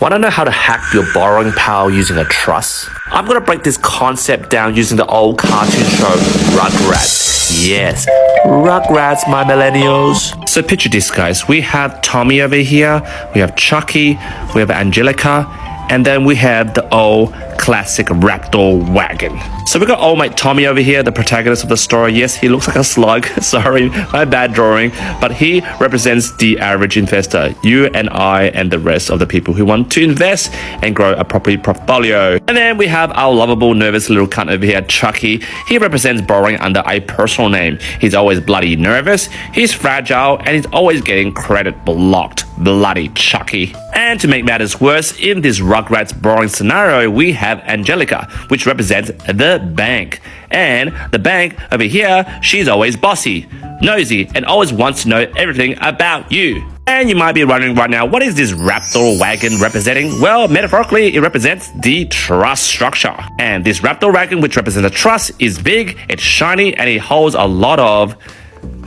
Want to know how to hack your borrowing power using a trust? I'm going to break this concept down using the old cartoon show Rugrats. Yes, Rugrats, my millennials. So picture this, guys. We have Tommy over here, we have Chucky, we have Angelica, and then we have the old classic Raptor wagon. So we got old mate Tommy over here, the protagonist of the story. Yes, he looks like a slug. Sorry, my bad drawing. But he represents the average investor, you and I and the rest of the people who want to invest and grow a property portfolio. And then we have our lovable, nervous little cunt over here, Chucky. He represents borrowing under a personal name. He's always bloody nervous, he's fragile, and he's always getting credit blocked. Bloody Chucky. And to make matters worse, in this Rugrats borrowing scenario, we have Angelica, which represents the bank. And the bank over here, she's always bossy, nosy, and always wants to know everything about you. And you might be wondering right now, what is this Raptor wagon representing? Well, metaphorically, it represents the trust structure. And this Raptor wagon, which represents a trust, is big, it's shiny, and it holds a lot of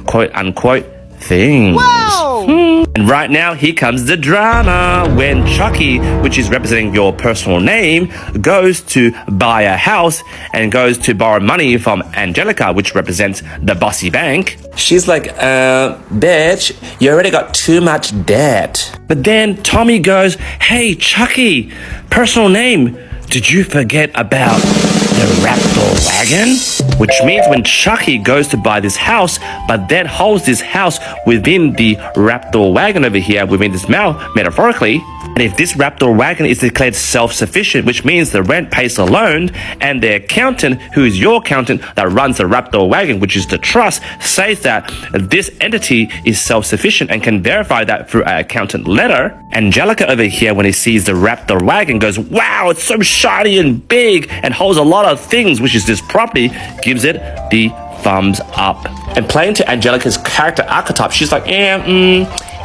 quote-unquote things. Whoa! And right now, here comes the drama. When Chucky, which is representing your personal name, goes to buy a house and goes to borrow money from Angelica, which represents the bossy bank, she's like, bitch, you already got too much debt. But then Tommy goes, hey, Chucky, personal name, did you forget about the Raptor wagon? Which means when Chucky goes to buy this house, but then holds this house within the Raptor wagon over here, within this mouth, metaphorically, and if this Raptor wagon is declared self-sufficient, which means the rent pays the loan, and the accountant, who is your accountant that runs the Raptor wagon, which is the trust, says that this entity is self-sufficient and can verify that through an accountant letter, Angelica over here, when he sees the Raptor wagon, goes, wow, it's so shiny and big and holds a lot of things, which is this property, gives it the thumbs up. And playing to Angelica's character archetype, she's like,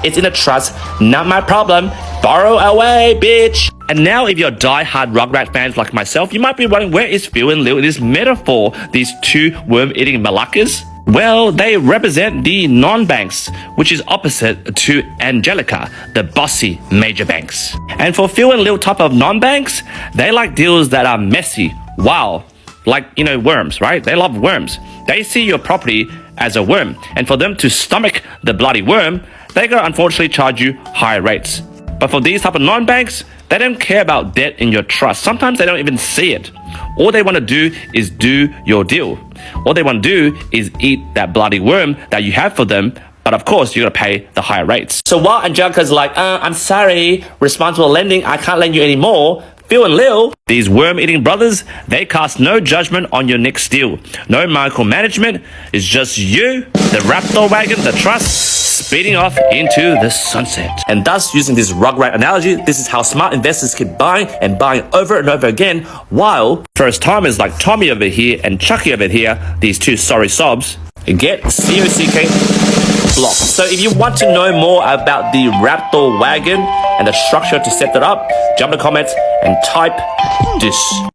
it's in a trust, not my problem. Borrow away, bitch. And now if you're die-hard Rugrat fans like myself, you might be wondering, where is Phil and Lil in this metaphor, these two worm-eating malakas? Well, they represent the non-banks, which is opposite to Angelica, the bossy major banks. And for Phil and Lil type of non-banks, they like deals that are messy, wild, like, worms, right? They love worms. They see your property as a worm. And for them to stomach the bloody worm, they're going to unfortunately charge you higher rates. But for these type of non-banks, they don't care about debt in your trust. Sometimes they don't even see it. All they want to do is do your deal. All they want to do is eat that bloody worm that you have for them. But of course, you're going to pay the higher rates. So while Angelica's like, I'm sorry, responsible lending, I can't lend you anymore, Phil and Lil, these worm-eating brothers, they cast no judgment on your next deal. No micromanagement. It's just you, the Raptor wagon, the trust, speeding off into the sunset. And thus, using this Rugrat analogy, this is how smart investors keep buying and buying over and over again, while first-timers like Tommy over here and Chucky over here, these two sorry sobs, get COCK blocked. So if you want to know more about the Raptor wagon and the structure to set that up, jump in the comments and type this.